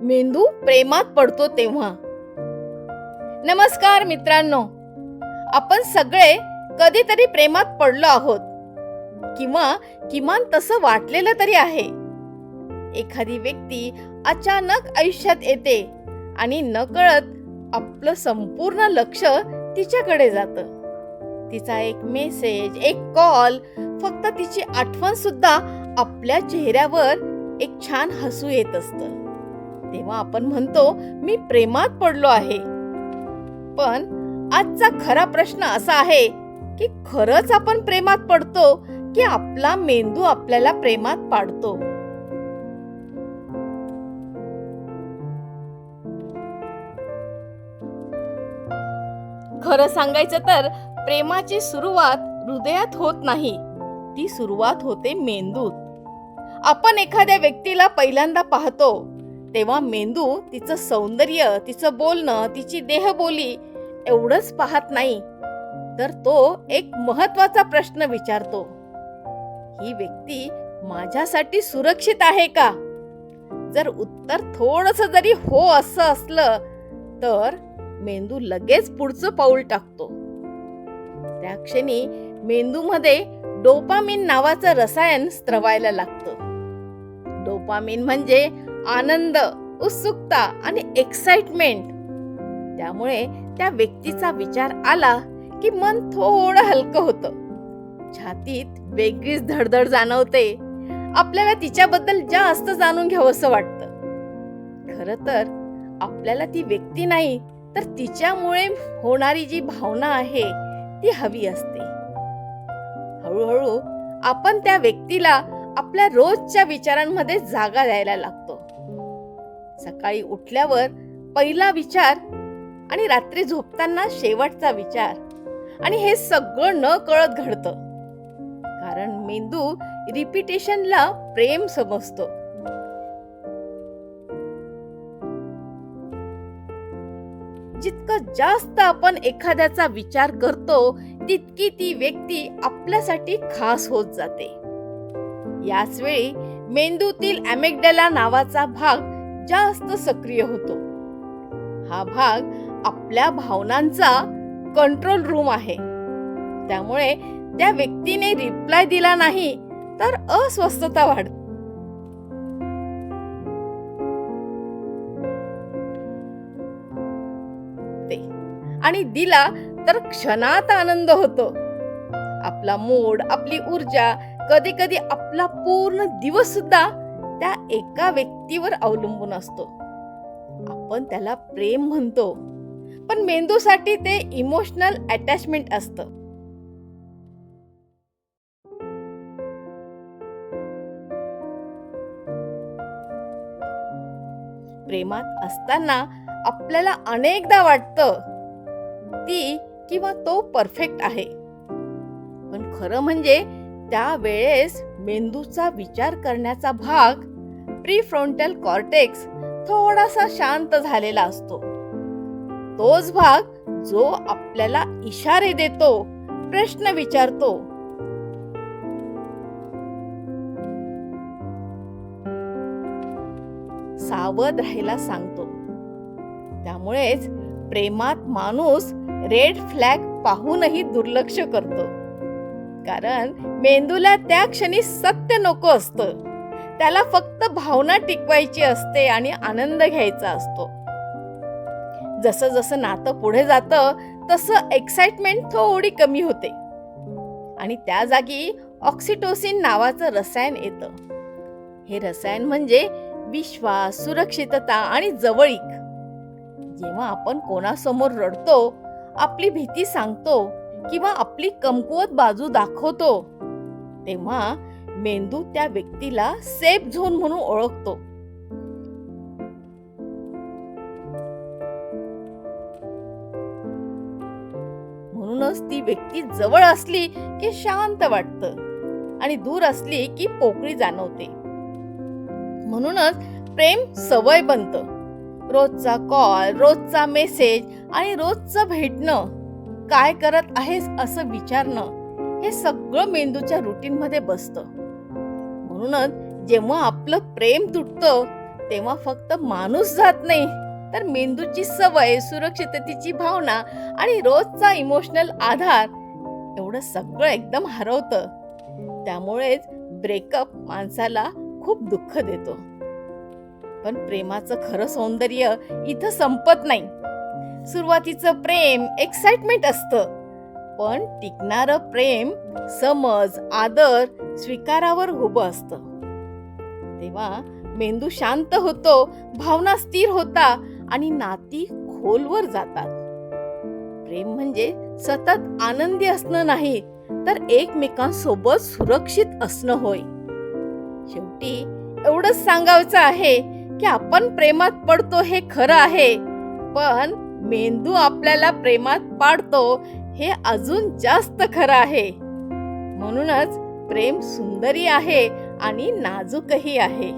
मेंदू प्रेमात पडतो तेव्हा. नमस्कार मित्रांनो, आपण सगळे कधीतरी प्रेमात पडलो आहोत किंवा किमान तसं वाटलेलं तरी आहे. एखादी व्यक्ती अचानक आयुष्यात येते आणि नकळत आपलं संपूर्ण लक्ष तिच्याकडे जातं. तिचा एक मेसेज, एक कॉल, फक्त तिची आठवण सुद्धा आपल्या चेहऱ्यावर एक छान हसू येत असतं. तेव्हा आपण म्हणतो, मी प्रेमात पडलो आहे. पण आजचा खरा प्रश्न असा आहे की खरंच आपण प्रेमात पडतो की आपला मेंदू आपल्याला प्रेमात पाडतो? खरं सांगायचं तर प्रेमाची सुरुवात हृदयात होत नाही, ती सुरुवात होते मेंदूत. आपण एखाद्या व्यक्तीला पहिल्यांदा पाहतो तेव्हा मेंदू तिचं सौंदर्य, तिचं बोलणं, तिची देहबोली एवढंच पाहत नाही, तर तो एक महत्वाचा प्रश्न विचारतो. ही व्यक्ती माझ्यासाठी सुरक्षित आहे का? जर उत्तर थोडंसं जरी हो असं असलं तर मेंदू लगेच पुढचं पाऊल टाकतो. त्या क्षणी मेंदूमध्ये डोपामिन नावाचं रसायन स्त्रवायला लागतं. डोपामिन म्हणजे आनंद, उत्सुकता आणि एक्साइटमेंट. त्यामुळे त्या व्यक्तीचा विचार आला की मन थोडं हलकं होतं. छातीत वेगळीच धडधड जाणवते. आपल्याला तिच्याबद्दल जास्त जाणून घ्यावंसं वाटतं. खरं तर आपल्याला ती व्यक्ती नाही तर तिच्यामुळे होणारी जी भावना आहे ती हवी असते. हळूहळू आपण त्या व्यक्तीला आपल्या रोजच्या विचारांमध्ये जागा द्यायला लागतो. सकाळी उठल्यावर पहिला विचार आणि रात्री झोपताना शेवटचा विचार, आणि हे सगळं न कळत घडतं. कारण मेंदू रिपिटेशनला प्रेम समजतो. जितकं जास्त आपण एखाद्याचा विचार करतो तितकी ती व्यक्ती आपल्यासाठी खास होत जाते. याच वेळी मेंदूतील ॲमिग्डाला नावाचा भाग जास्त सक्रिय होतो. हा भाग आपल्या भावनांचा कंट्रोल रूम आहे. त्यामुळे त्या व्यक्तीने रिप्लाय दिला नाही तर अस्वस्थता वाढते आणि दिला तर क्षणात आनंद होतो. आपला मूड, आपली ऊर्जा, कधी कधी आपला पूर्ण दिवस सुद्धा त्या एका व्यक्तीवर अवलंबून असतो. आपण त्याला प्रेम म्हणतो, पण मेंदूसाठी ते इमोशनल अटॅचमेंट असतं. प्रेमात असताना आपल्याला अनेकदा वाटतं ती किंवा तो परफेक्ट आहे. पण खरं म्हणजे त्या वेळेस मेंदूचा विचार करण्याचा भाग, प्रीफ्रंटल कॉर्टेक्स, थोडासा शांत झालेला असतो. तोच भाग जो आपल्याला इशारे देतो, प्रश्न विचारतो. सावध राहायला सांगतो. त्यामुळेच प्रेमात माणूस रेड फ्लॅग पाहूनही दुर्लक्ष करतो. कारण मेंदूला त्या क्षणी सत्य नको असतं. त्याला फक्त भावना टिकवायची असते आणि आनंद घ्यायचा असतो. जसं जसं नातं पुढे जातं तसं एक्साइटमेंट थोडी कमी होते आणि त्या जागी ऑक्सिटोसिन नावाचं रसायन येतं. हे रसायन म्हणजे विश्वास, सुरक्षितता आणि जवळीक. जेव्हा आपण कोणासमोर रडतो, आपली भीती सांगतो किंवा आपली कमकुवत बाजू दाखवतो, तेव्हा मेंदू त्या व्यक्तीला सेफ झोन म्हणून ओळखतो. म्हणूनच ती व्यक्ती जवळ असली की शांत वाटतं आणि दूर असली की पोकळी जाणवते. म्हणूनच प्रेम सवय बनतं. रोजचा कॉल, रोजचा मेसेज आणि रोजचं भेटणं, काय करत आहेस असं विचारणं, हे सगळं मेंदूच्या रुटीन मध्ये बसतं. म्हणूनच जेव्हा आपलं प्रेम तुटतं तेव्हा फक्त माणूस जात नाही, तर मेंदूची सवय, सुरक्षिततेची भावना आणि रोजचा इमोशनल आधार एवढं सगळं एकदम हरवतं. त्यामुळेच ब्रेकअप माणसाला खूप दुःख देतो. पण प्रेमाचं खरं सौंदर्य इथं संपत नाही. सुरुवातीचं प्रेम एक्साइटमेंट असतं, पण टिकणारं प्रेम समज, आदर, स्वीकारावर उभं असतं. तेव्हा मेंदू शांत होतो, भावना स्थिर होता आणि नाती खोलवर जातात. प्रेम म्हणजे सतत आनंदी असणं नाही, तर एकमेकांसोबत सुरक्षित असणं होय. शेवटी एवढंच सांगायचं आहे की आपण प्रेमात पडतो हे खरं आहे, पण मेंदू आपल्याला प्रेमात पाडतो हे अजून जास्त खरं आहे. म्हणूनच प्रेम सुंदरही आहे आणि नाजूकही आहे.